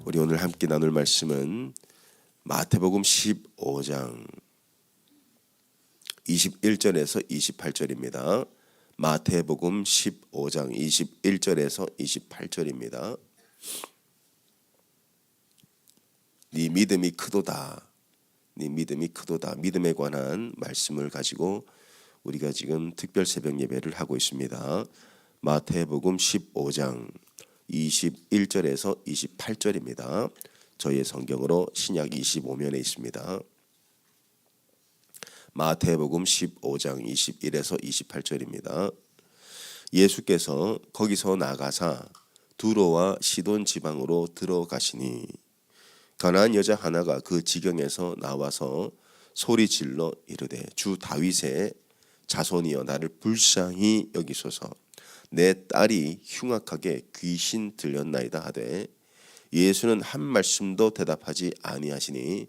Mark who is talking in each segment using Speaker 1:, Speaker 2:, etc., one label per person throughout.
Speaker 1: 우리 오늘 함께 나눌 말씀은 마태복음 15장 21절에서 28절입니다. 마태복음 15장 21절에서 28절입니다. 네 믿음이 크도다. 네 믿음이 크도다. 믿음에 관한 말씀을 가지고 우리가 지금 특별 새벽 예배를 하고 있습니다. 마태복음 15장 21절에서 28절입니다. 저희의 성경으로 신약 25면에 있습니다. 마태복음 15장 21에서 28절입니다. 예수께서 거기서 나가사 두로와 시돈 지방으로 들어가시니 가나안 여자 하나가 그 지경에서 나와서 소리질러 이르되 주 다윗의 자손이여 나를 불쌍히 여기소서. 내 딸이 흉악하게 귀신 들렸나이다 하되 예수는 한 말씀도 대답하지 아니하시니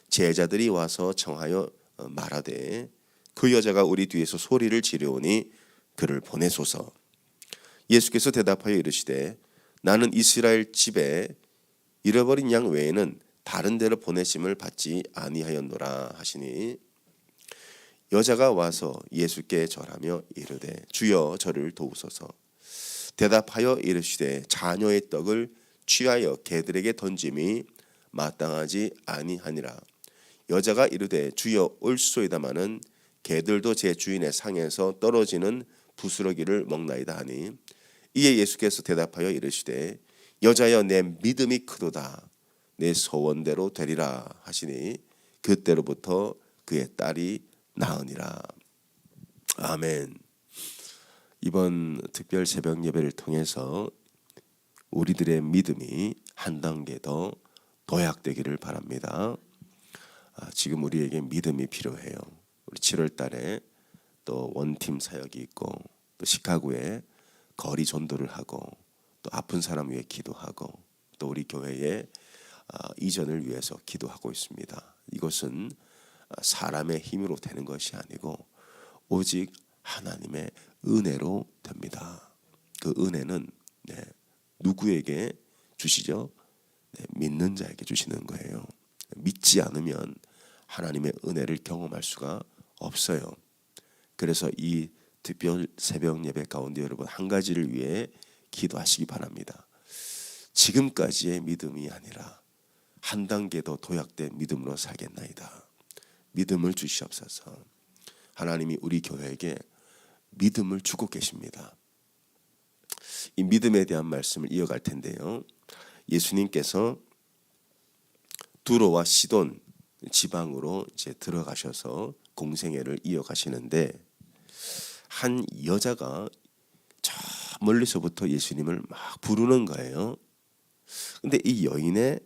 Speaker 1: 제자들이 와서 청하여 말하되 그 여자가 우리 뒤에서 소리를 지르오니 그를 보내소서. 예수께서 대답하여 이르시되 나는 이스라엘 집에 잃어버린 양 외에는 다른 데로 보내심을 받지 아니하였노라 하시니 여자가 와서 예수께 절하며 이르되 주여 저를 도우소서. 대답하여 이르시되 자녀의 떡을 취하여 개들에게 던짐이 마땅하지 아니하니라. 여자가 이르되 주여 올소이다마는 개들도 제 주인의 상에서 떨어지는 부스러기를 먹나이다 하니 이에 예수께서 대답하여 이르시되 여자여 내 믿음이 크도다. 내 소원대로 되리라 하시니 그때로부터 그의 딸이 나으니라. 아멘. 이번 특별 새벽 예배를 통해서 우리들의 믿음이 한 단계 더 도약되기를 바랍니다. 지금 우리에게 믿음이 필요해요. 우리 7월 달에 또 원팀 사역이 있고 또 시카고에 거리 전도를 하고 또 아픈 사람 위해 기도하고 또 우리 교회의 이전을 위해서 기도하고 있습니다. 이것은 사람의 힘으로 되는 것이 아니고 오직 하나님의 은혜로 됩니다. 그 은혜는 누구에게 주시죠? 믿는 자에게 주시는 거예요. 믿지 않으면 하나님의 은혜를 경험할 수가 없어요. 그래서 이 특별 새벽 예배 가운데 여러분 한 가지를 위해 기도하시기 바랍니다. 지금까지의 믿음이 아니라 한 단계 더 도약된 믿음으로 살겠나이다. 믿음을 주시옵소서. 하나님이 우리 교회에게 믿음을 주고 계십니다. 이 믿음에 대한 말씀을 이어갈 텐데요. 예수님께서 두로와 시돈 지방으로 이제 들어가셔서 공생애를 이어가시는데 한 여자가 저 멀리서부터 예수님을 막 부르는 거예요. 근데 이 여인의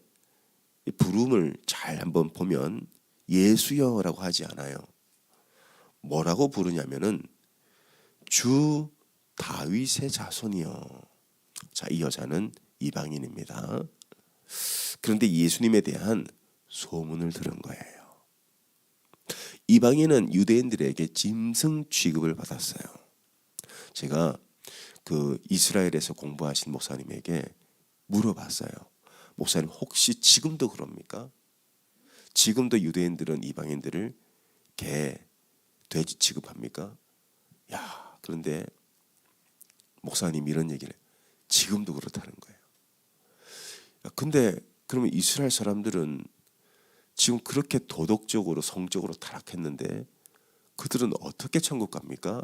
Speaker 1: 부름을 잘 한번 보면 예수여라고 하지 않아요. 뭐라고 부르냐면은 주 다윗의 자손이요. 자, 이 여자는 이방인입니다. 그런데 예수님에 대한 소문을 들은 거예요. 이방인은 유대인들에게 짐승 취급을 받았어요. 제가 그 이스라엘에서 공부하신 목사님에게 물어봤어요. 목사님 혹시 지금도 그럽니까? 지금도 유대인들은 이방인들을 개, 돼지 취급합니까? 야, 그런데 목사님 이런 얘기를 지금도 그렇다는 거예요. 근데 그러면 이스라엘 사람들은 지금 그렇게 도덕적으로 성적으로 타락했는데 그들은 어떻게 천국 갑니까?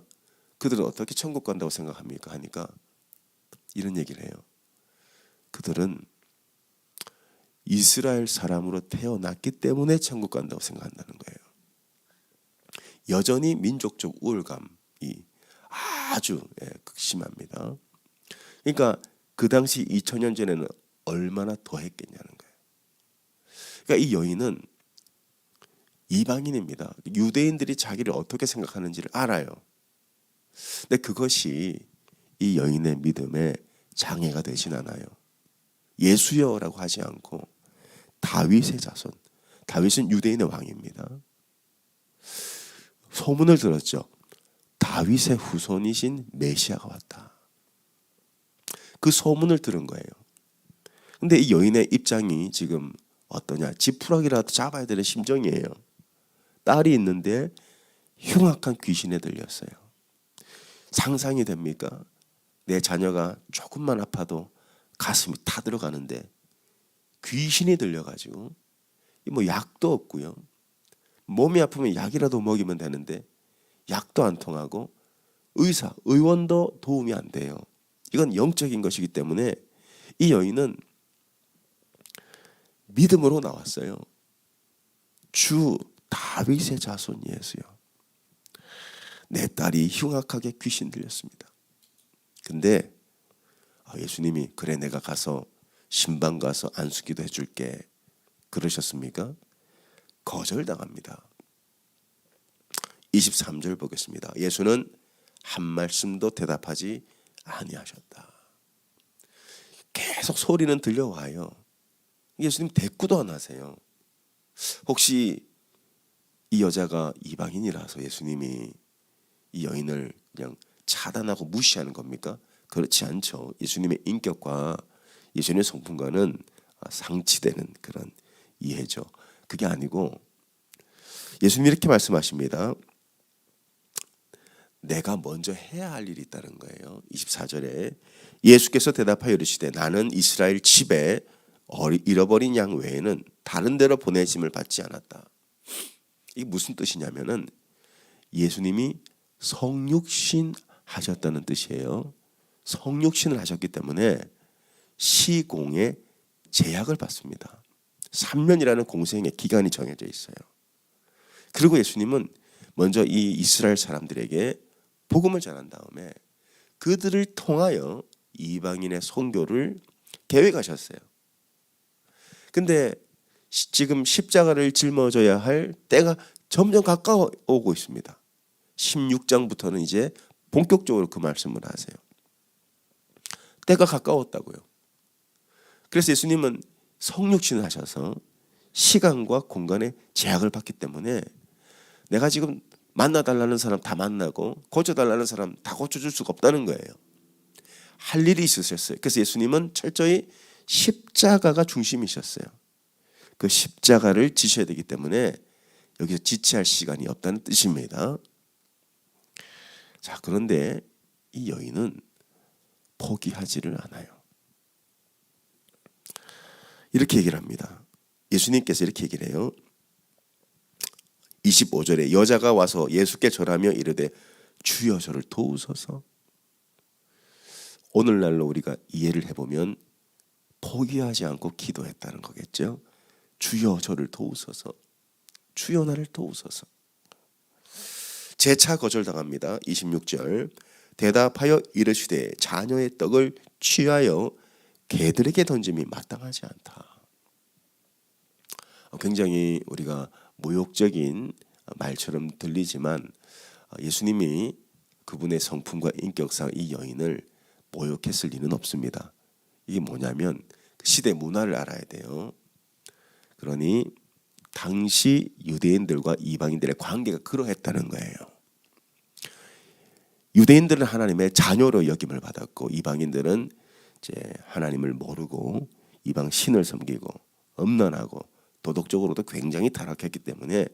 Speaker 1: 그들은 어떻게 천국 간다고 생각합니까? 하니까 이런 얘기를 해요. 그들은 이스라엘 사람으로 태어났기 때문에 천국 간다고 생각한다는 거예요. 여전히 민족적 우월감이 아주 극심합니다. 그러니까 그 당시 2000년 전에는 얼마나 더 했겠냐는 거예요. 그러니까 이 여인은 이방인입니다. 유대인들이 자기를 어떻게 생각하는지를 알아요. 근데 그것이 이 여인의 믿음에 장애가 되진 않아요. 예수여라고 하지 않고 다윗의 자손. 다윗은 유대인의 왕입니다. 소문을 들었죠. 다윗의 후손이신 메시아가 왔다. 그 소문을 들은 거예요. 근데 이 여인의 입장이 지금 어떠냐? 지푸라기라도 잡아야 되는 심정이에요. 딸이 있는데 흉악한 귀신에 들렸어요. 상상이 됩니까? 내 자녀가 조금만 아파도 가슴이 타들어가는데 귀신이 들려가지고 뭐 약도 없고요. 몸이 아프면 약이라도 먹이면 되는데 약도 안 통하고 의원도 도움이 안 돼요. 이건 영적인 것이기 때문에 이 여인은 믿음으로 나왔어요. 주 다윗의 자손 예수여, 내 딸이 흉악하게 귀신 들렸습니다. 근데 예수님이 그래 내가 가서 신방 가서 안수기도 해줄게 그러셨습니까? 거절당합니다. 23절 보겠습니다. 예수는 한 말씀도 대답하지 아니하셨다. 계속 소리는 들려와요. 예수님 대꾸도 안 하세요. 혹시 이 여자가 이방인이라서 예수님이 이 여인을 그냥 차단하고 무시하는 겁니까? 그렇지 않죠. 예수님의 인격과 예수님의 성품과는 상치되는 그런 이해죠. 그게 아니고 예수님이 이렇게 말씀하십니다. 내가 먼저 해야 할 일이 있다는 거예요. 24절에 예수께서 대답하여 이르시되 나는 이스라엘 집에 잃어버린 양 외에는 다른 데로 보내심을 받지 않았다. 이게 무슨 뜻이냐면은 예수님이 성육신 하셨다는 뜻이에요. 성육신을 하셨기 때문에 시공에 제약을 받습니다. 3년이라는 공생의 기간이 정해져 있어요. 그리고 예수님은 먼저 이 이스라엘 사람들에게 복음을 전한 다음에 그들을 통하여 이방인의 선교를 계획하셨어요. 근데 지금 십자가를 짊어져야 할 때가 점점 가까워 오고 있습니다. 16장부터는 이제 본격적으로 그 말씀을 하세요. 때가 가까웠다고요. 그래서 예수님은 성육신을 하셔서 시간과 공간에 제약을 받기 때문에 내가 지금 만나달라는 사람 다 만나고 고쳐달라는 사람 다 고쳐줄 수가 없다는 거예요. 할 일이 있으셨어요. 그래서 예수님은 철저히 십자가가 중심이셨어요. 그 십자가를 지셔야 되기 때문에 여기서 지체할 시간이 없다는 뜻입니다. 자, 그런데 이 여인은 포기하지를 않아요. 이렇게 얘기를 합니다. 예수님께서 이렇게 얘기를 해요. 25절에 여자가 와서 예수께 절하며 이르되 주여 저를 도우소서. 오늘날로 우리가 이해를 해보면 포기하지 않고 기도했다는 거겠죠. 주여 저를 도우소서. 주여 나를 도우소서. 재차 거절당합니다. 26절 대답하여 이르시되 자녀의 떡을 취하여 개들에게 던짐이 마땅하지 않다. 굉장히 우리가 모욕적인 말처럼 들리지만 예수님이 그분의 성품과 인격상 이 여인을 모욕했을 리는 없습니다. 이게 뭐냐면 시대 문화를 알아야 돼요. 그러니 당시 유대인들과 이방인들의 관계가 그러했다는 거예요. 유대인들은 하나님의 자녀로 여김을 받았고 이방인들은 이제 하나님을 모르고 이방 신을 섬기고 엄란하고 도덕적으로도 굉장히 타락했기 때문에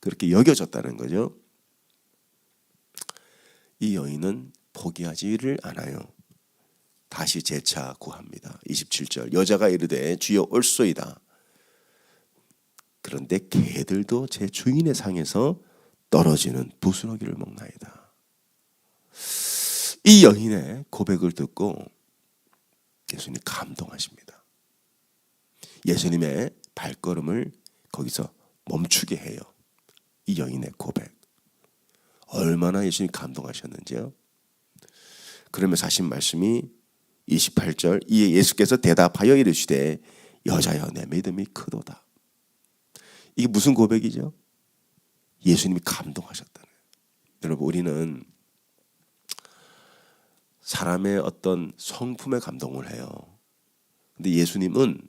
Speaker 1: 그렇게 여겨졌다는 거죠. 이 여인은 포기하지를 않아요. 다시 재차 구합니다. 27절 여자가 이르되 주여 올소이다. 그런데 개들도 제 주인의 상에서 떨어지는 부스러기를 먹나이다. 이 여인의 고백을 듣고 예수님 감동하십니다. 예수님의 발걸음을 거기서 멈추게 해요. 이 여인의 고백. 얼마나 예수님 감동하셨는지요. 그러면서 하신 말씀이 28절 이에 예수께서 대답하여 이르시되 여자여 내 믿음이 크도다. 이게 무슨 고백이죠? 예수님이 감동하셨다는 거예요. 여러분 우리는 사람의 어떤 성품에 감동을 해요. 근데 예수님은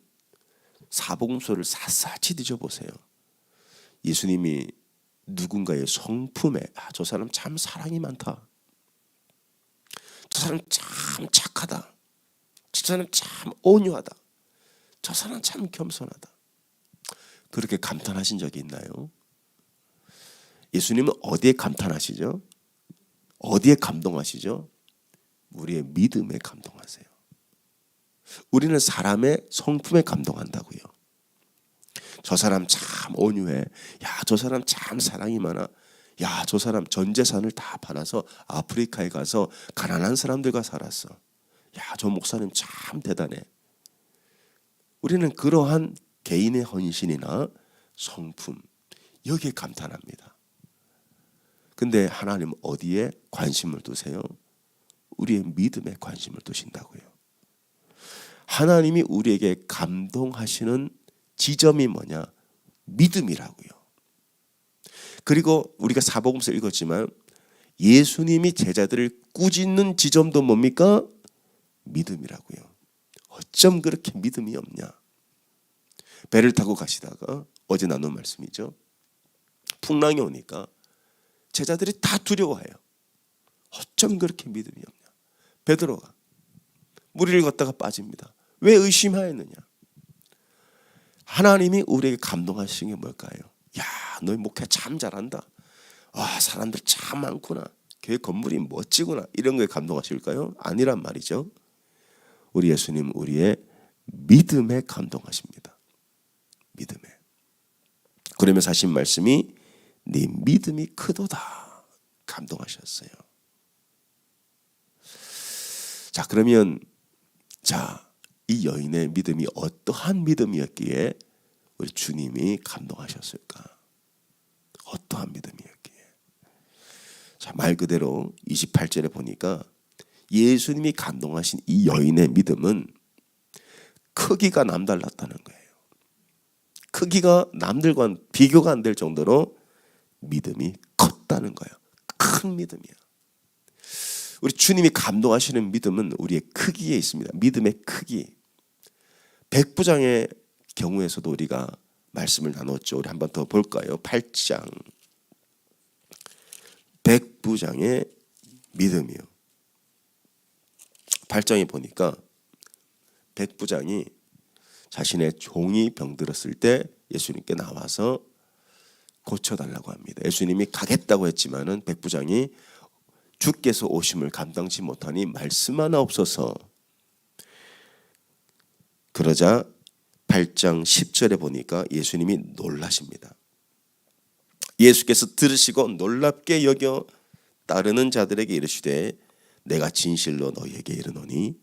Speaker 1: 사복음서를 샅샅이 뒤져보세요. 예수님이 누군가의 성품에 저 사람 참 사랑이 많다. 저 사람 참 착하다. 저 사람 참 온유하다. 저 사람 참 겸손하다. 그렇게 감탄하신 적이 있나요? 예수님은 어디에 감탄하시죠? 어디에 감동하시죠? 우리의 믿음에 감동하세요. 우리는 사람의 성품에 감동한다고요. 저 사람 참 온유해. 야, 저 사람 참 사랑이 많아. 야, 저 사람 전 재산을 다 팔아서 아프리카에 가서 가난한 사람들과 살았어. 야, 저 목사님 참 대단해. 우리는 그러한 개인의 헌신이나 성품, 여기에 감탄합니다. 근데 하나님은 어디에 관심을 두세요? 우리의 믿음에 관심을 두신다고요. 하나님이 우리에게 감동하시는 지점이 뭐냐? 믿음이라고요. 그리고 우리가 사복음서 읽었지만 예수님이 제자들을 꾸짖는 지점도 뭡니까? 믿음이라고요. 어쩜 그렇게 믿음이 없냐? 배를 타고 가시다가 어제 나눈 말씀이죠. 풍랑이 오니까 제자들이 다 두려워해요. 어쩜 그렇게 믿음이 없냐? 베드로가 무리를 걷다가 빠집니다. 왜 의심하였느냐? 하나님이 우리에게 감동하시는 게 뭘까요? 야, 너희 목회 참 잘한다. 와, 사람들 참 많구나. 교회 건물이 멋지구나. 이런 거에 감동하실까요? 아니란 말이죠. 우리 예수님 우리의 믿음에 감동하십니다. 믿음에. 그러면서 하신 말씀이 네 믿음이 크도다. 감동하셨어요. 자, 그러면 이 여인의 믿음이 어떠한 믿음이었기에 우리 주님이 감동하셨을까? 어떠한 믿음이었기에? 자, 말 그대로 28절에 보니까 예수님이 감동하신 이 여인의 믿음은 크기가 남달랐다는 거예요. 크기가 남들과 비교가 안 될 정도로 믿음이 컸다는 거예요. 큰 믿음이야. 우리 주님이 감동하시는 믿음은 우리의 크기에 있습니다. 믿음의 크기. 백부장의 경우에서도 우리가 말씀을 나눴죠. 우리 한번 더 볼까요? 8장. 백부장의 믿음이요. 8장에 보니까 백부장이 자신의 종이 병들었을 때 예수님께 나와서 고쳐달라고 합니다. 예수님이 가겠다고 했지만은 백부장이 주께서 오심을 감당치 못하니 말씀 하나 없어서. 그러자 8장 10절에 보니까 예수님이 놀라십니다. 예수께서 들으시고 놀랍게 여겨 따르는 자들에게 이르시되 내가 진실로 너희에게 이르노니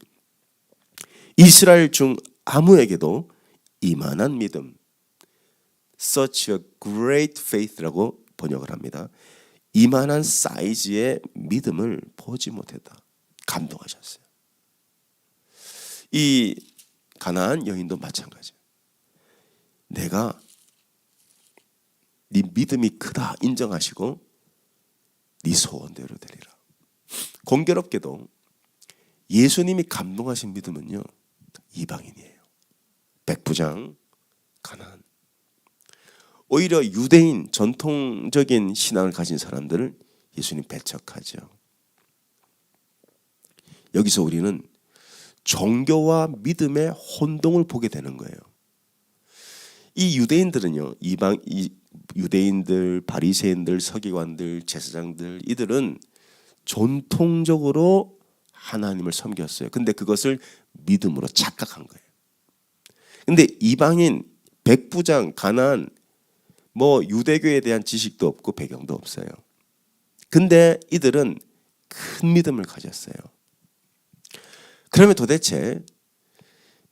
Speaker 1: 이스라엘 중 아무에게도 이만한 믿음, such a great faith라고 번역을 합니다. 이만한 사이즈의 믿음을 보지 못했다. 감동하셨어요. 이 가나안 여인도 마찬가지예요. 내가 네 믿음이 크다 인정하시고 네 소원대로 되리라. 공교롭게도 예수님이 감동하신 믿음은요, 이방인이에요. 백부장, 가나안. 오히려 유대인 전통적인 신앙을 가진 사람들을 예수님 배척하죠. 여기서 우리는 종교와 믿음의 혼동을 보게 되는 거예요. 이 유대인들은요, 유대인들, 바리새인들, 서기관들, 제사장들, 이들은 전통적으로 하나님을 섬겼어요. 근데 그것을 믿음으로 착각한 거예요. 근데 이방인, 백부장, 가나안, 유대교에 대한 지식도 없고 배경도 없어요. 근데 이들은 큰 믿음을 가졌어요. 그러면 도대체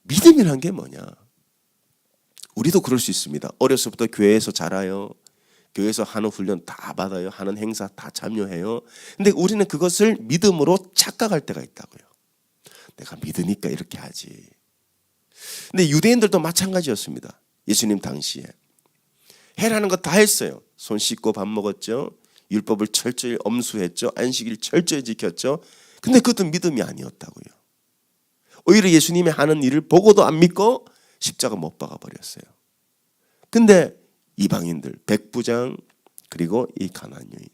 Speaker 1: 믿음이란 게 뭐냐? 우리도 그럴 수 있습니다. 어려서부터 교회에서 자라요. 교회에서 하는 훈련 다 받아요. 하는 행사 다 참여해요. 근데 우리는 그것을 믿음으로 착각할 때가 있다고요. 내가 믿으니까 이렇게 하지. 근데 유대인들도 마찬가지였습니다. 예수님 당시에. 해라는 거 다 했어요. 손 씻고 밥 먹었죠. 율법을 철저히 엄수했죠. 안식일 철저히 지켰죠. 근데 그것도 믿음이 아니었다고요. 오히려 예수님이 하는 일을 보고도 안 믿고 십자가 못 박아 버렸어요. 근데 이방인들, 백부장, 그리고 이 가나안 여인,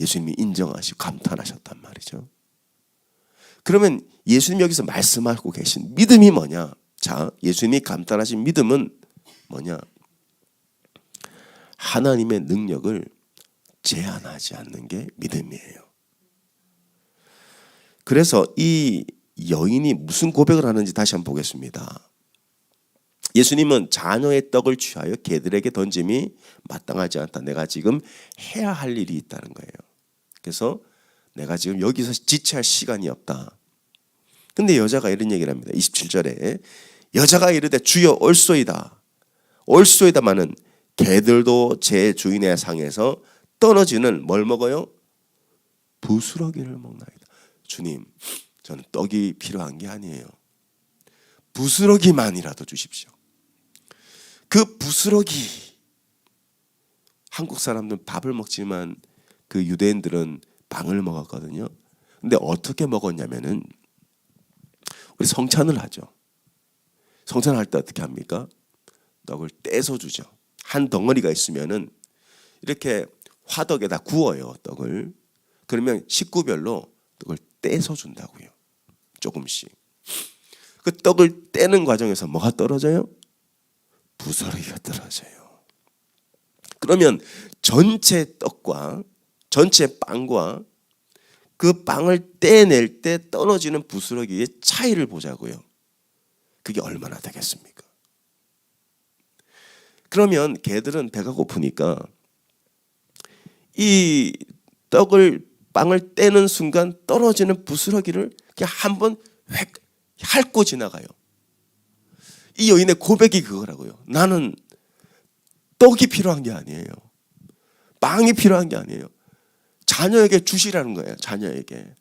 Speaker 1: 예수님이 인정하시고 감탄하셨단 말이죠. 그러면 예수님 여기서 말씀하고 계신 믿음이 뭐냐? 자, 예수님이 감탄하신 믿음은 뭐냐? 하나님의 능력을 제한하지 않는 게 믿음이에요. 그래서 이 여인이 무슨 고백을 하는지 다시 한번 보겠습니다. 예수님은 자녀의 떡을 취하여 개들에게 던짐이 마땅하지 않다. 내가 지금 해야 할 일이 있다는 거예요. 그래서 내가 지금 여기서 지체할 시간이 없다. 근데 여자가 이런 얘기를 합니다. 27절에 여자가 이르되 주여 올소이다. 올소이다마는 개들도 제 주인의 상에서 떨어지는 뭘 먹어요? 부스러기를 먹나이다. 주님, 저는 떡이 필요한 게 아니에요. 부스러기만이라도 주십시오. 그 부스러기, 한국 사람들은 밥을 먹지만 그 유대인들은 빵을 먹었거든요. 근데 어떻게 먹었냐면은 우리 성찬을 하죠. 성찬할 때 어떻게 합니까? 떡을 떼서 주죠. 한 덩어리가 있으면은 이렇게 화덕에다 구워요, 떡을. 그러면 식구별로 떡을 떼서 준다고요. 조금씩. 그 떡을 떼는 과정에서 뭐가 떨어져요? 부스러기가 떨어져요. 그러면 전체 떡과 전체 빵과 그 빵을 떼낼 때 떨어지는 부스러기의 차이를 보자고요. 그게 얼마나 되겠습니까? 그러면 개들은 배가 고프니까 이 빵을 떼는 순간 떨어지는 부스러기를 그냥 한번 획 핥고 지나가요. 이 여인의 고백이 그거라고요. 나는 떡이 필요한 게 아니에요. 빵이 필요한 게 아니에요. 자녀에게 주시라는 거예요. 자녀에게.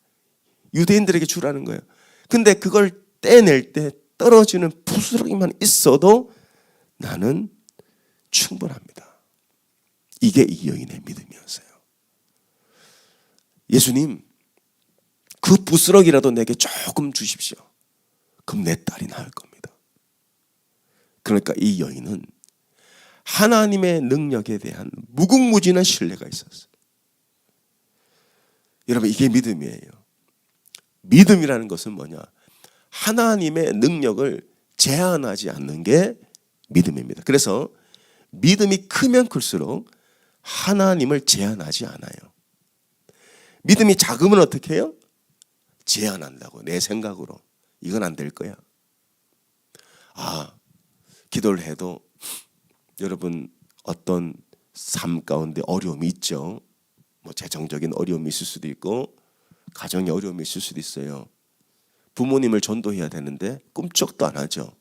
Speaker 1: 유대인들에게 주라는 거예요. 근데 그걸 떼낼 때 떨어지는 부스러기만 있어도 나는 충분합니다. 이게 이 여인의 믿음이었어요. 예수님, 그 부스러기라도 내게 조금 주십시오. 그럼 내 딸이 나을 겁니다. 그러니까 이 여인은 하나님의 능력에 대한 무궁무진한 신뢰가 있었어요. 여러분, 이게 믿음이에요. 믿음이라는 것은 뭐냐? 하나님의 능력을 제한하지 않는 게 믿음입니다. 그래서 믿음이 크면 클수록 하나님을 제한하지 않아요. 믿음이 작으면 어떻게 해요? 제한한다고. 내 생각으로. 이건 안 될 거야. 기도를 해도 여러분 어떤 삶 가운데 어려움이 있죠. 뭐 재정적인 어려움이 있을 수도 있고 가정의 어려움이 있을 수도 있어요. 부모님을 전도해야 되는데 꿈쩍도 안 하죠.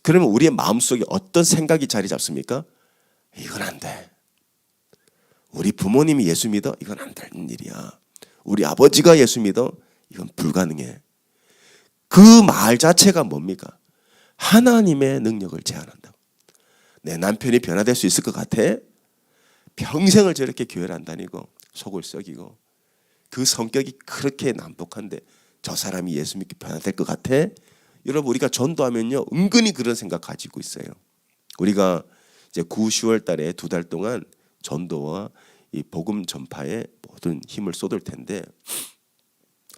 Speaker 1: 그러면 우리의 마음속에 어떤 생각이 자리 잡습니까? 이건 안 돼. 우리 부모님이 예수 믿어? 이건 안 되는 일이야. 우리 아버지가 예수 믿어? 이건 불가능해. 그 말 자체가 뭡니까? 하나님의 능력을 제한한다고. 내 남편이 변화될 수 있을 것 같아? 평생을 저렇게 교회를 안 다니고 속을 썩이고 그 성격이 그렇게 난폭한데 저 사람이 예수 믿게 변화될 것 같아? 여러분, 우리가 전도하면요 은근히 그런 생각 가지고 있어요. 우리가 이제 9, 10월 달에 2달 동안 전도와 이 복음 전파에 모든 힘을 쏟을 텐데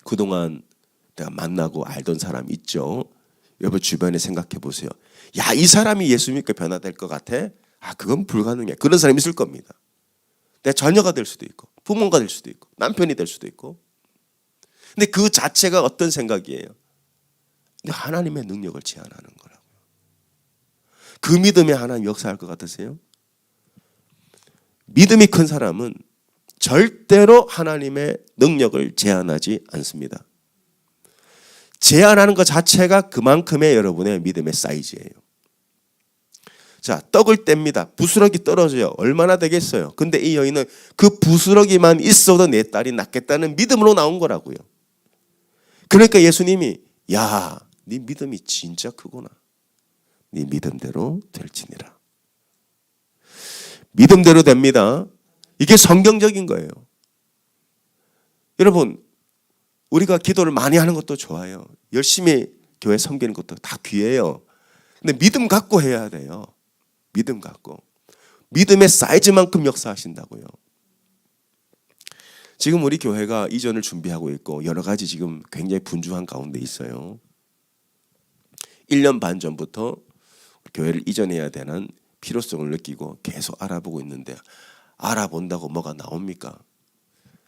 Speaker 1: 그동안 내가 만나고 알던 사람 있죠. 여러분 주변에 생각해 보세요. 야, 이 사람이 예수 믿게 변화될 것 같아? 그건 불가능해. 그런 사람이 있을 겁니다. 내 자녀가 될 수도 있고 부모가 될 수도 있고 남편이 될 수도 있고. 근데 그 자체가 어떤 생각이에요? 근데 하나님의 능력을 제한하는 거라고요. 그 믿음에 하나님 역사할 것 같으세요? 믿음이 큰 사람은 절대로 하나님의 능력을 제한하지 않습니다. 제한하는 것 자체가 그만큼의 여러분의 믿음의 사이즈예요. 자, 떡을 뗍니다. 부스러기 떨어져요. 얼마나 되겠어요? 근데 이 여인은 그 부스러기만 있어도 내 딸이 낫겠다는 믿음으로 나온 거라고요. 그러니까 예수님이 야, 네 믿음이 진짜 크구나. 네 믿음대로 될지니라. 믿음대로 됩니다. 이게 성경적인 거예요. 여러분, 우리가 기도를 많이 하는 것도 좋아요. 열심히 교회 섬기는 것도 다 귀해요. 근데 믿음 갖고 해야 돼요. 믿음 갖고. 믿음의 사이즈만큼 역사하신다고요. 지금 우리 교회가 이전을 준비하고 있고 여러 가지 지금 굉장히 분주한 가운데 있어요. 1년 반 전부터 교회를 이전해야 되는 필요성을 느끼고 계속 알아보고 있는데 알아본다고 뭐가 나옵니까?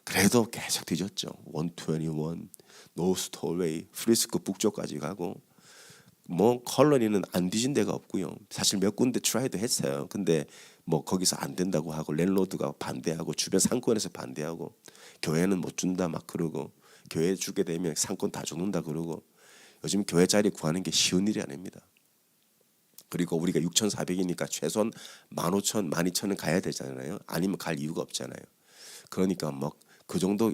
Speaker 1: 그래도 계속 뒤졌죠. 121, 노스톨웨이, 프리스크 북쪽까지 가고 뭐 컬러니는 안 뒤진 데가 없고요. 사실 몇 군데 트라이도 했어요. 근데 뭐 거기서 안 된다고 하고 랜로드가 반대하고 주변 상권에서 반대하고 교회는 못 준다 막 그러고 교회 주게 되면 상권 다 죽는다 그러고 요즘 교회 자리 구하는 게 쉬운 일이 아닙니다. 그리고 우리가 6,400이니까 최소한 15,000, 12,000은 가야 되잖아요. 아니면 갈 이유가 없잖아요. 그러니까 뭐 그 정도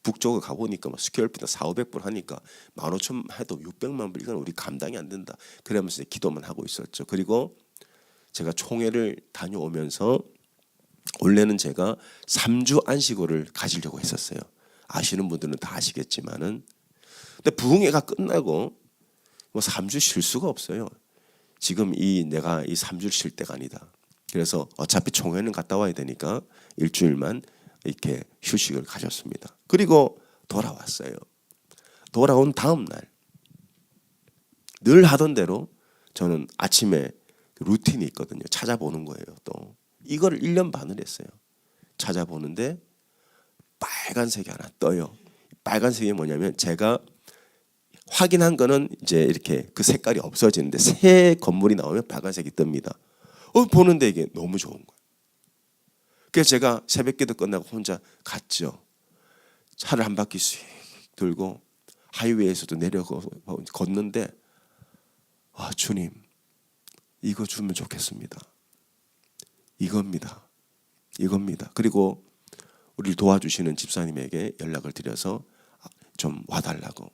Speaker 1: 북쪽을 가보니까 뭐 스퀘어피트 4,500불 하니까 15,000 해도 600만 불 이건 우리 감당이 안 된다. 그러면서 기도만 하고 있었죠. 그리고 제가 총회를 다녀오면서 원래는 제가 3주 안식일을 가지려고 했었어요. 아시는 분들은 다 아시겠지만은 근데 부흥회가 끝나고 뭐 3주 쉴 수가 없어요. 지금 내가 이 3주를 쉴 때가 아니다. 그래서 어차피 총회는 갔다 와야 되니까 일주일만 이렇게 휴식을 가졌습니다. 그리고 돌아왔어요. 돌아온 다음 날 늘 하던 대로 저는 아침에 루틴이 있거든요. 찾아보는 거예요. 또 이걸 1년 반을 했어요. 찾아보는데 빨간색이 하나 떠요. 빨간색이 뭐냐면 제가 확인한 거는 이제 이렇게 그 색깔이 없어지는데 새 건물이 나오면 빨간색이 뜹니다. 보는데 이게 너무 좋은 거예요. 그래서 제가 새벽기도 끝나고 혼자 갔죠. 차를 한 바퀴 씩 들고 하이웨이에서도 내려고 걷는데 주님 이거 주면 좋겠습니다. 이겁니다. 그리고 우리를 도와주시는 집사님에게 연락을 드려서 좀 와달라고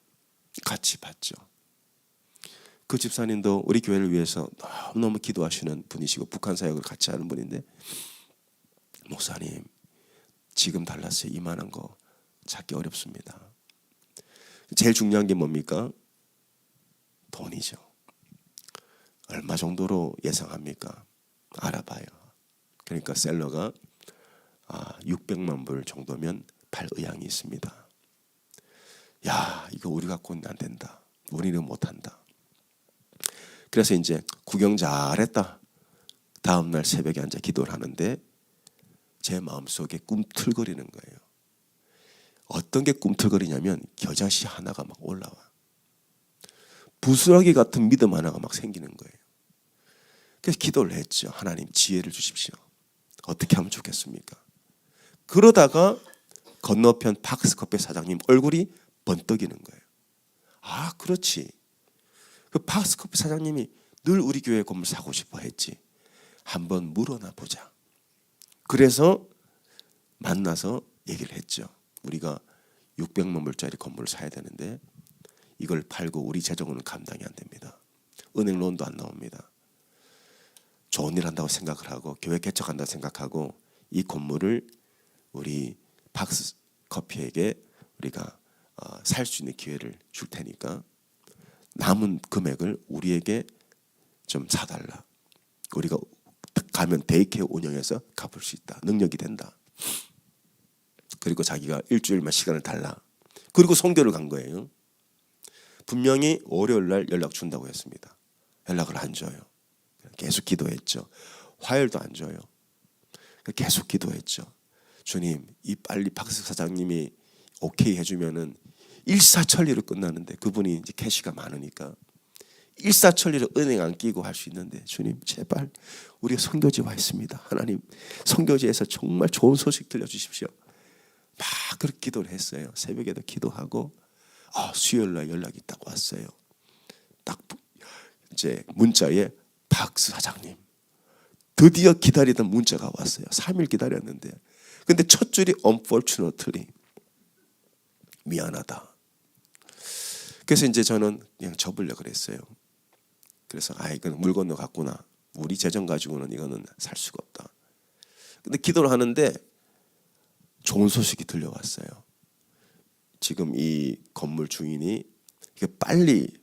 Speaker 1: 같이 봤죠. 그 집사님도 우리 교회를 위해서 너무너무 기도하시는 분이시고 북한 사역을 같이 하는 분인데 목사님 지금 달라스에 이만한 거 찾기 어렵습니다. 제일 중요한 게 뭡니까? 돈이죠. 얼마 정도로 예상합니까? 알아봐요. 그러니까 셀러가 600만 불 정도면 팔 의향이 있습니다. 야, 이거 우리 갖고는 안 된다. 우리는 못한다. 그래서 이제 구경 잘했다. 다음 날 새벽에 앉아 기도를 하는데 제 마음속에 꿈틀거리는 거예요. 어떤 게 꿈틀거리냐면 겨자씨 하나가 막 올라와. 부스러기 같은 믿음 하나가 막 생기는 거예요. 그래서 기도를 했죠. 하나님 지혜를 주십시오. 어떻게 하면 좋겠습니까? 그러다가 건너편 박스커피 사장님 얼굴이 번뜩이는 거예요. 그렇지. 그 박스커피 사장님이 늘 우리 교회 건물 사고 싶어 했지. 한번 물어나 보자. 그래서 만나서 얘기를 했죠. 우리가 600만 불짜리 건물을 사야 되는데 이걸 팔고 우리 재정은 감당이 안 됩니다. 은행 론도 안 나옵니다. 좋은 일 한다고 생각을 하고 교회 개척한다고 생각하고 이 건물을 우리 박스 커피에게 우리가 살 수 있는 기회를 줄 테니까 남은 금액을 우리에게 좀 사달라. 우리가 가면 데이케어 운영해서 갚을 수 있다. 능력이 된다. 그리고 자기가 일주일만 시간을 달라. 그리고 선교를 간 거예요. 분명히 월요일 날 연락 준다고 했습니다. 연락을 안 줘요. 계속 기도했죠. 화요일도 안 줘요. 계속 기도했죠. 주님, 이 빨리 박스 사장님이 오케이 해주면은 일사천리로 끝나는데 그분이 이제 캐시가 많으니까 일사천리로 은행 안 끼고 할 수 있는데 주님 제발 우리가 선교지 와 있습니다. 하나님 선교지에서 정말 좋은 소식 들려주십시오. 막 그렇게 기도를 했어요. 새벽에도 기도하고 수요일 날 연락이 딱 왔어요. 딱 이제 문자에 박스 사장님 드디어 기다리던 문자가 왔어요. 3일 기다렸는데 근데 첫 줄이 unfortunately 미안하다. 그래서 이제 저는 그냥 접으려고 그랬어요. 그래서 이건 물 건너 갔구나. 우리 재정 가지고는 이거는 살 수가 없다. 근데 기도를 하는데 좋은 소식이 들려왔어요. 지금 이 건물 주인이 이게 빨리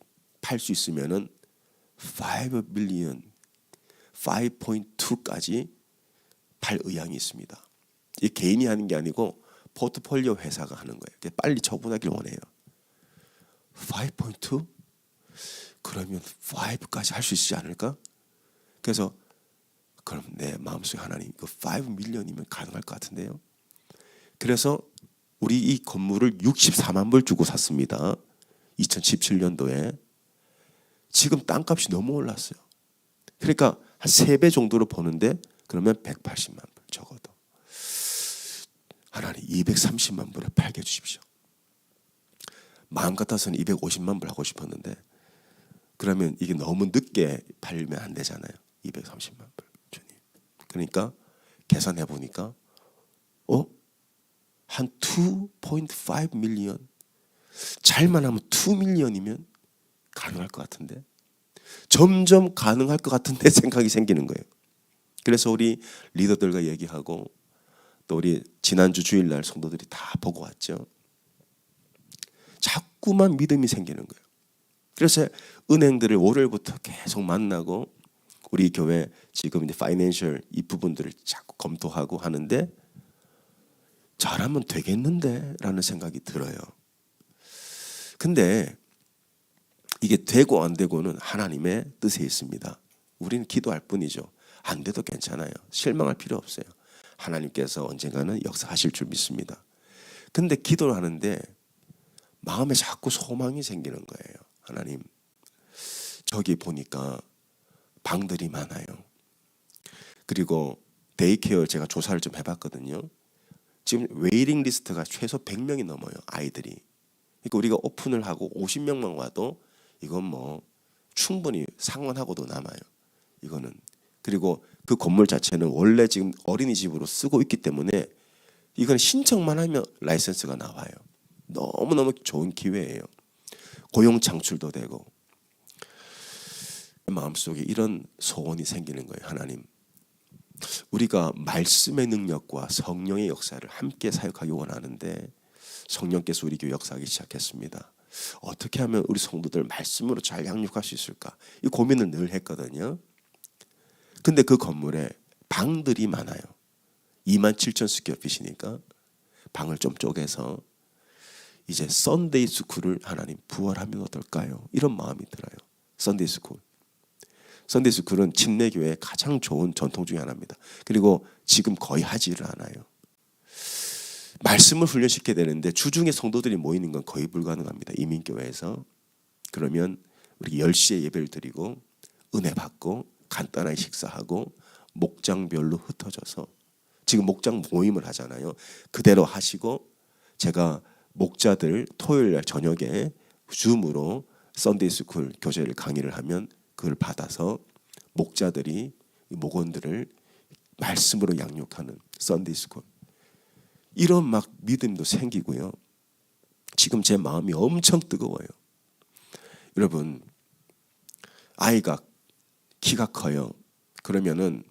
Speaker 1: 팔 수 있으면은 5 빌리언, 5.2까지 팔 의향이 있습니다. 이 개인이 하는 게 아니고 포트폴리오 회사가 하는 거예요. 빨리 처분하길 원해요. 5.2? 그러면 5까지 할 수 있지 않을까? 그래서 그럼 내 마음속에 하나님 그 5 밀리언이면 가능할 것 같은데요. 그래서 우리 이 건물을 64만 불 주고 샀습니다. 2017년도에. 지금 땅값이 너무 올랐어요. 그러니까 한 3배 정도로 보는데 그러면 180만 불 적어도. 하나님 230만 불에 팔게 해주십시오. 마음 같아서는 250만 불 하고 싶었는데 그러면 이게 너무 늦게 팔면 안 되잖아요. 230만 불 주님. 그러니까 계산해 보니까 한 2.5 밀리언 잘만 하면 2 밀리언이면 가능할 것 같은데 점점 가능할 것 같은데 생각이 생기는 거예요. 그래서 우리 리더들과 얘기하고 또 우리 지난주 주일날 성도들이 다 보고 왔죠. 자꾸만 믿음이 생기는 거예요. 그래서 은행들을 월요일부터 계속 만나고 우리 교회 지금 이제 파이낸셜 이 부분들을 자꾸 검토하고 하는데 잘하면 되겠는데 라는 생각이 들어요. 근데 이게 되고 안 되고는 하나님의 뜻에 있습니다. 우리는 기도할 뿐이죠. 안 돼도 괜찮아요. 실망할 필요 없어요. 하나님께서 언젠가는 역사하실 줄 믿습니다. 근데 기도를 하는데 마음에 자꾸 소망이 생기는 거예요. 하나님, 저기 보니까 방들이 많아요. 그리고 데이케어 제가 조사를 좀 해봤거든요. 지금 웨이팅 리스트가 최소 100명이 넘어요. 아이들이. 그러니까 우리가 오픈을 하고 50명만 와도 이건 뭐 충분히 상원하고도 남아요. 이거는. 그리고 그 건물 자체는 원래 지금 어린이집으로 쓰고 있기 때문에 이건 신청만 하면 라이센스가 나와요. 너무너무 좋은 기회예요. 고용 창출도 되고. 마음속에 이런 소원이 생기는 거예요. 하나님, 우리가 말씀의 능력과 성령의 역사를 함께 사역하기 원하는데 성령께서 우리 교회 역사하기 시작했습니다. 어떻게 하면 우리 성도들 말씀으로 잘 양육할 수 있을까? 이 고민을 늘 했거든요. 근데 그 건물에 방들이 많아요. 27,000 스퀘어핏이니까 방을 좀 쪼개서 이제 썬데이 스쿨을 하나님 부활하면 어떨까요? 이런 마음이 들어요. 썬데이 스쿨. 썬데이 스쿨은 침례교회의 가장 좋은 전통 중에 하나입니다. 그리고 지금 거의 하지를 않아요. 말씀을 훈련시켜야 되는데 주중에 성도들이 모이는 건 거의 불가능합니다. 이민교회에서. 그러면 우리 10시에 예배를 드리고 은혜 받고 간단하게 식사하고 목장별로 흩어져서 지금 목장 모임을 하잖아요. 그대로 하시고 제가 목자들 토요일 날 저녁에 줌으로 썬데이 스쿨 교재를 강의를 하면 그걸 받아서 목자들이 목원들을 말씀으로 양육하는 썬데이 스쿨. 이런 막 믿음도 생기고요. 지금 제 마음이 엄청 뜨거워요. 여러분, 아이가 키가 커요. 그러면은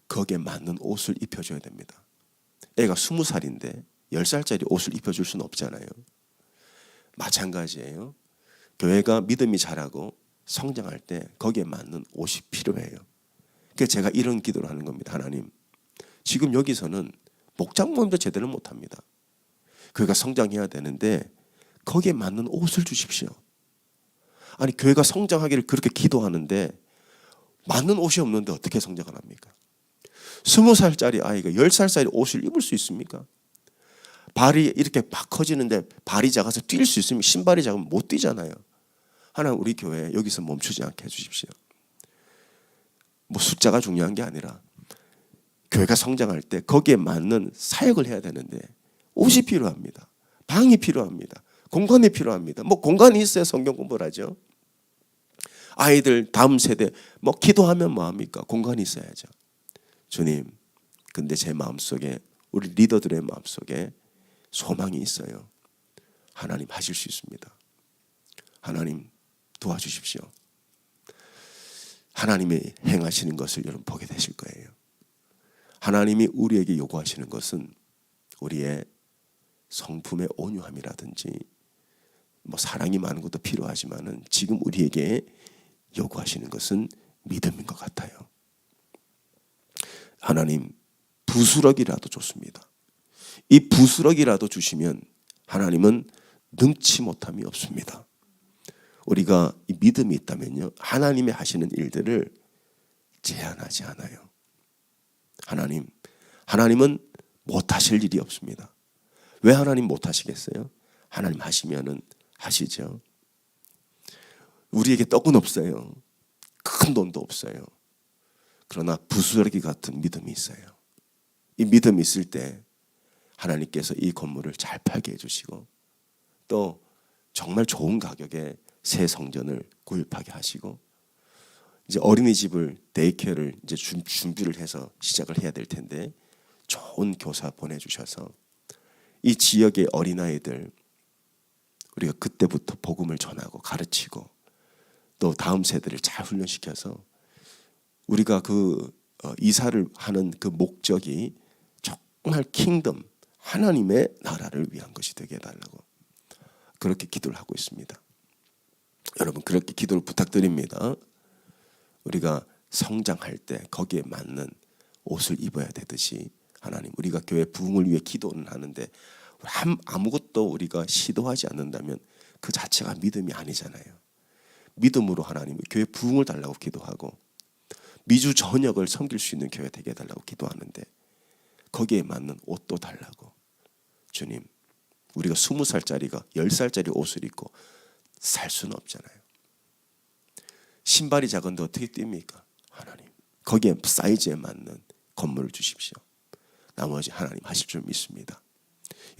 Speaker 1: 거기에 맞는 옷을 입혀줘야 됩니다. 애가 20살인데 10살짜리 옷을 입혀줄 수는 없잖아요. 마찬가지예요. 교회가 믿음이 자라고 성장할 때 거기에 맞는 옷이 필요해요. 그래서 제가 이런 기도를 하는 겁니다. 하나님, 지금 여기서는 목장 모임도 제대로 못합니다. 교회가 성장해야 되는데 거기에 맞는 옷을 주십시오. 아니, 교회가 성장하기를 그렇게 기도하는데 맞는 옷이 없는데 어떻게 성장을 합니까? 20살짜리 아이가 10살짜리 옷을 입을 수 있습니까? 발이 이렇게 막 커지는데 발이 작아서 뛸 수 있으면 신발이 작으면 못 뛰잖아요. 하나님, 우리 교회 여기서 멈추지 않게 해주십시오. 뭐 숫자가 중요한 게 아니라 교회가 성장할 때 거기에 맞는 사역을 해야 되는데 옷이 필요합니다. 방이 필요합니다. 공간이 필요합니다. 뭐 공간이 있어야 성경 공부를 하죠. 아이들 다음 세대 뭐 기도하면 뭐합니까? 공간이 있어야죠. 주님, 근데 제 마음속에 우리 리더들의 마음속에 소망이 있어요. 하나님 하실 수 있습니다. 하나님 도와주십시오. 하나님이 행하시는 것을 여러분 보게 되실 거예요. 하나님이 우리에게 요구하시는 것은 우리의 성품의 온유함이라든지 뭐 사랑이 많은 것도 필요하지만은 지금 우리에게 요구하시는 것은 믿음인 것 같아요. 하나님, 부스러기라도 좋습니다. 이 부스러기라도 주시면 하나님은 능치 못함이 없습니다. 우리가 이 믿음이 있다면요, 하나님이 하시는 일들을 제한하지 않아요. 하나님은 못하실 일이 없습니다. 왜 하나님 못하시겠어요? 하나님 하시면은 하시죠. 우리에게 떡은 없어요. 큰 돈도 없어요. 그러나 부스러기 같은 믿음이 있어요. 이 믿음이 있을 때 하나님께서 이 건물을 잘 팔게 해주시고, 또 정말 좋은 가격에 새 성전을 구입하게 하시고, 이제 어린이집을, 데이케어를 이제 준비를 해서 시작을 해야 될 텐데 좋은 교사 보내주셔서 이 지역의 어린아이들 우리가 그때부터 복음을 전하고 가르치고, 또 다음 세대를 잘 훈련시켜서 우리가 그 이사를 하는 그 목적이 정말 킹덤, 하나님의 나라를 위한 것이 되게 해달라고 그렇게 기도를 하고 있습니다. 여러분, 그렇게 기도를 부탁드립니다. 우리가 성장할 때 거기에 맞는 옷을 입어야 되듯이, 하나님, 우리가 교회 부흥을 위해 기도는 하는데 아무것도 우리가 시도하지 않는다면 그 자체가 믿음이 아니잖아요. 믿음으로 하나님 교회 부흥을 달라고 기도하고, 미주 전역을 섬길 수 있는 교회 되게 해달라고 기도하는데 거기에 맞는 옷도 달라고. 주님, 우리가 20살짜리가 10살짜리 옷을 입고 살 수는 없잖아요. 신발이 작은데 어떻게 뜁니까? 하나님, 거기에 사이즈에 맞는 건물을 주십시오. 나머지 하나님 하실 줄 믿습니다.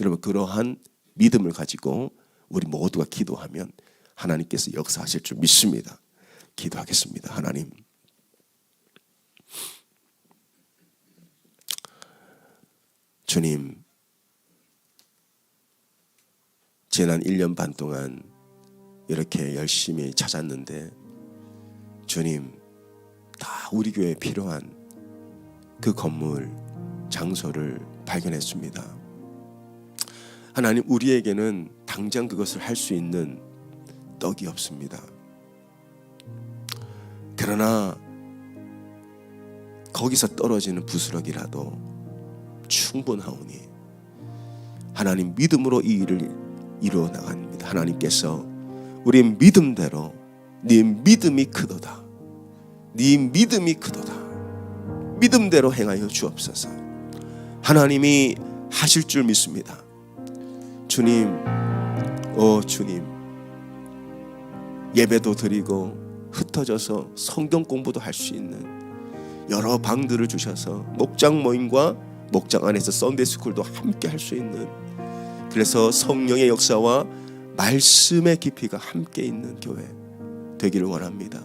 Speaker 1: 여러분, 그러한 믿음을 가지고 우리 모두가 기도하면 하나님께서 역사하실 줄 믿습니다. 기도하겠습니다. 하나님, 주님, 지난 1년 반 동안 이렇게 열심히 찾았는데 주님, 다 우리 교회에 필요한 그 건물, 장소를 발견했습니다. 하나님, 우리에게는 당장 그것을 할 수 있는 떡이 없습니다. 그러나 거기서 떨어지는 부스러기라도 충분하오니 하나님, 믿음으로 이 일을 이루어 나갑니다. 하나님께서 우리의 믿음대로, 네 믿음이 크도다, 네 믿음이 크도다, 믿음대로 행하여 주옵소서. 하나님이 하실 줄 믿습니다. 주님, 주님, 예배도 드리고 흩어져서 성경 공부도 할 수 있는 여러 방들을 주셔서 목장 모임과 목장 안에서 썬데이 스쿨도 함께 할 수 있는, 그래서 성령의 역사와 말씀의 깊이가 함께 있는 교회 되기를 원합니다.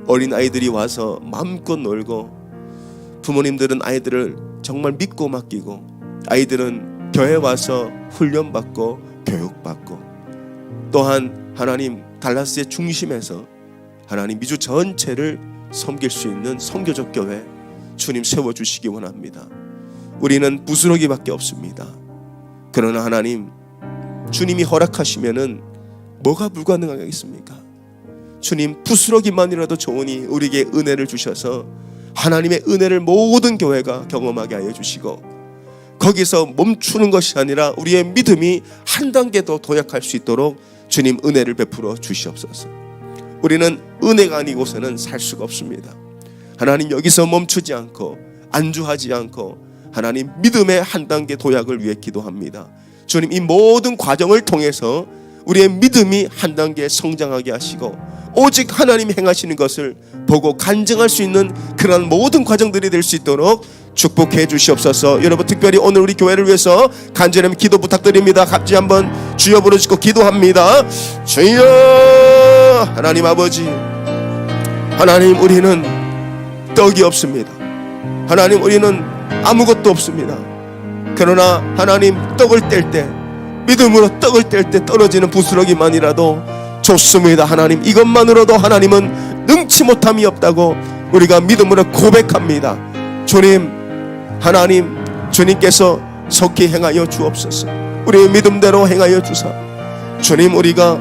Speaker 1: 어린 아이들이 와서 마음껏 놀고, 부모님들은 아이들을 정말 믿고 맡기고, 아이들은 교회 와서 훈련받고 교육받고, 또한 하나님 달라스의 중심에서 하나님 미주 전체를 섬길 수 있는 선교적 교회 주님 세워주시기 원합니다. 우리는 부스러기밖에 없습니다. 그러나 하나님, 주님이 허락하시면은 뭐가 불가능하겠습니까? 주님, 부스러기만이라도 좋으니 우리에게 은혜를 주셔서 하나님의 은혜를 모든 교회가 경험하게 하여 주시고, 거기서 멈추는 것이 아니라 우리의 믿음이 한 단계 더 도약할 수 있도록 주님 은혜를 베풀어 주시옵소서. 우리는 은혜가 아니고서는 살 수가 없습니다. 하나님, 여기서 멈추지 않고 안주하지 않고 하나님 믿음의 한 단계 도약을 위해 기도합니다. 주님, 이 모든 과정을 통해서 우리의 믿음이 한 단계 성장하게 하시고, 오직 하나님이 행하시는 것을 보고 간증할 수 있는 그런 모든 과정들이 될 수 있도록 축복해 주시옵소서. 여러분, 특별히 오늘 우리 교회를 위해서 간절히 기도 부탁드립니다. 같이 한번 주여 부르시고 기도합니다. 주여, 하나님 아버지, 하나님, 우리는 떡이 없습니다. 하나님, 우리는 아무것도 없습니다. 그러나 하나님, 떡을 뗄 때, 믿음으로 떡을 뗄 때 떨어지는 부스러기만이라도 좋습니다. 하나님, 이것만으로도 하나님은 능치 못함이 없다고 우리가 믿음으로 고백합니다. 주님, 하나님, 주님께서 속히 행하여 주옵소서. 우리의 믿음대로 행하여 주사. 주님, 우리가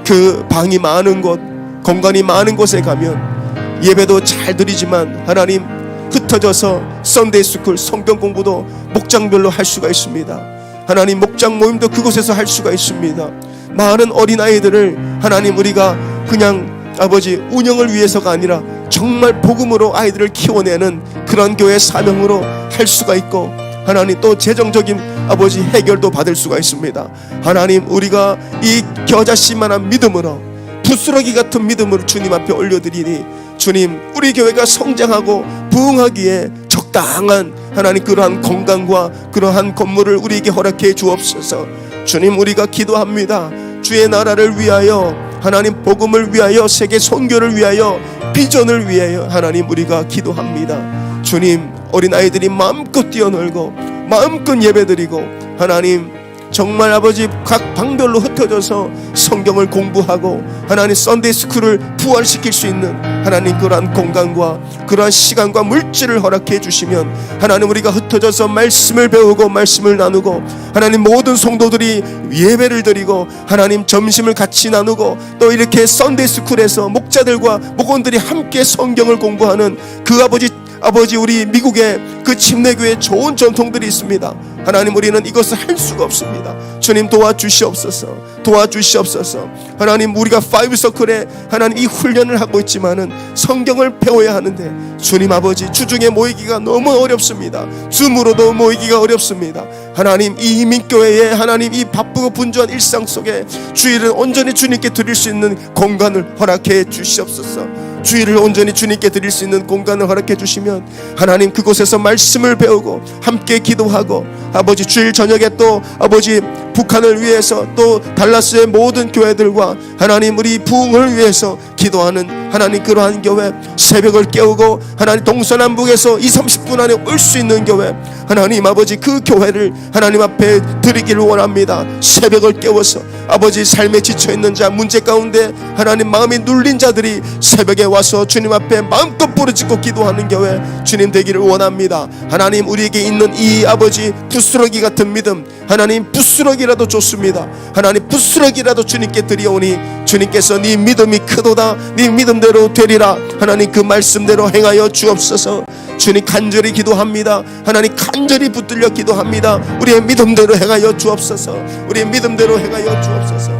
Speaker 1: 그 방이 많은 곳, 공간이 많은 곳에 가면 예배도 잘 드리지만 하나님, 흩어져서 썬데이 스쿨 성경 공부도 목장별로 할 수가 있습니다. 하나님, 목장 모임도 그곳에서 할 수가 있습니다. 많은 어린아이들을 하나님 우리가 그냥 아버지 운영을 위해서가 아니라 정말 복음으로 아이들을 키워내는 그런 교회 사명으로 할 수가 있고, 하나님 또 재정적인 아버지 해결도 받을 수가 있습니다. 하나님 우리가 이 겨자씨만한 믿음으로, 부스러기 같은 믿음으로 주님 앞에 올려드리니 주님 우리 교회가 성장하고 부흥하기에 적당한 하나님 그러한 건강과 그러한 건물을 우리에게 허락해 주옵소서. 주님 우리가 기도합니다. 주의 나라를 위하여, 하나님 복음을 위하여, 세계 선교를 위하여, 비전을 위하여 하나님 우리가 기도합니다. 주님 어린아이들이 마음껏 뛰어놀고 마음껏 예배드리고 하나님 정말 아버지 각 방별로 흩어져서 성경을 공부하고 하나님 썬데이 스쿨을 부활시킬 수 있는 하나님 그러한 공간과 그러한 시간과 물질을 허락해 주시면 하나님 우리가 흩어져서 말씀을 배우고 말씀을 나누고 하나님 모든 성도들이 예배를 드리고 하나님 점심을 같이 나누고 또 이렇게 썬데이 스쿨에서 목자들과 목원들이 함께 성경을 공부하는 그 아버지 우리 미국의 그 침례교회 좋은 전통들이 있습니다. 하나님 우리는 이것을 할 수가 없습니다. 주님 도와주시옵소서. 도와주시옵소서. 하나님 우리가 파이브 서클에 하나님 이 훈련을 하고 있지만은 성경을 배워야 하는데 주님 아버지 주중에 모이기가 너무 어렵습니다. 줌으로도 모이기가 어렵습니다. 하나님 이 이민교회에 하나님 이 바쁘고 분주한 일상 속에 주일을 온전히 주님께 드릴 수 있는 공간을 허락해 주시옵소서. 주일을 온전히 주님께 드릴 수 있는 공간을 허락해 주시면 하나님 그곳에서 말씀을 배우고 함께 기도하고 아버지 주일 저녁에 또 아버지 북한을 위해서 또 달라스의 모든 교회들과 하나님 우리 부흥을 위해서 기도하는 하나님 그러한 교회, 새벽을 깨우고 하나님 동서남북에서 20-30분 안에 올 수 있는 교회, 하나님 아버지 그 교회를 하나님 앞에 드리기를 원합니다. 새벽을 깨워서 아버지 삶에 지쳐있는 자, 문제 가운데 하나님 마음이 눌린 자들이 새벽에 와서 주님 앞에 마음껏 부르짖고 기도하는 교회 주님 되기를 원합니다. 하나님 우리에게 있는 이 아버지 부스러기 같은 믿음, 하나님 부스러기라도 좋습니다. 하나님 부스러기라도 주님께 드리오니 주님께서 네 믿음이 크도다, 네 믿음대로 되리라. 하나님 그 말씀대로 행하여 주옵소서. 주님 간절히 기도합니다. 하나님 간절히 붙들려 기도합니다. 우리의 믿음대로 행하여 주옵소서. 우리의 믿음대로 행하여 주옵소서.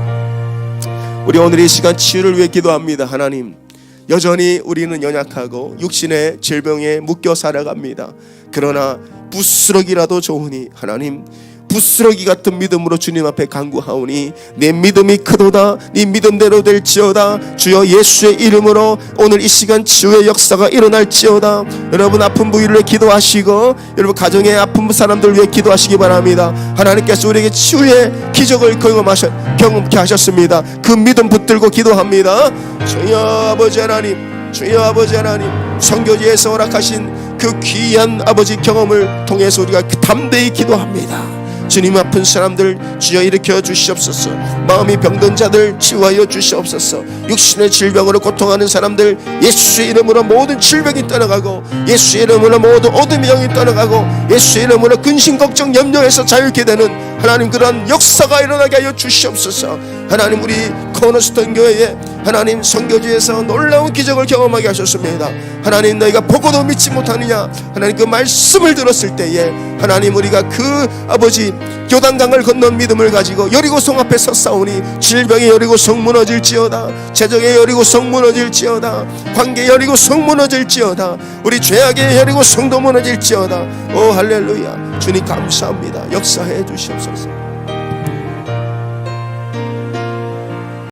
Speaker 1: 우리 오늘 이 시간 치유를 위해 기도합니다. 하나님 여전히 우리는 연약하고 육신의 질병에 묶여 살아갑니다. 그러나 부스러기라도 좋으니 하나님 부스러기 같은 믿음으로 주님 앞에 간구하오니 내 믿음이 크도다, 네 믿음대로 될지어다. 주여 예수의 이름으로 오늘 이 시간 치유의 역사가 일어날지어다. 여러분 아픈 부위를 위해 기도하시고 여러분 가정에 아픈 사람들 위해 기도하시기 바랍니다. 하나님께서 우리에게 치유의 기적을 경험케 하셨습니다. 그 믿음 붙들고 기도합니다. 주여 아버지 하나님, 주여 아버지 하나님, 선교지에서 허락하신 그 귀한 아버지 경험을 통해서 우리가 담대히 기도합니다. 주님 아픈 사람들 주여 일으켜 주시옵소서. 마음이 병든 자들 치유하여 주시옵소서. 육신의 질병으로 고통하는 사람들 예수의 이름으로 모든 질병이 떠나가고 예수의 이름으로 모든 어둠의 영이 떠나가고 예수의 이름으로 근심 걱정 염려에서 자유케 되는 하나님 그런 역사가 일어나게 하여 주시옵소서. 하나님 우리 코너스톤 교회에 하나님 선교지에서 놀라운 기적을 경험하게 하셨습니다. 하나님 너희가 보고도 믿지 못하느냐. 하나님 그 말씀을 들었을 때에 하나님 우리가 그 아버지 요단강을 건넌 믿음을 가지고 여리고성 앞에 섰사오니 질병의 여리고성 무너질지어다, 재정의 여리고성 무너질지어다, 관계 여리고성 무너질지어다, 우리 죄악의 여리고성도 무너질지어다. 오 할렐루야. 주님 감사합니다. 역사해 주시옵소서.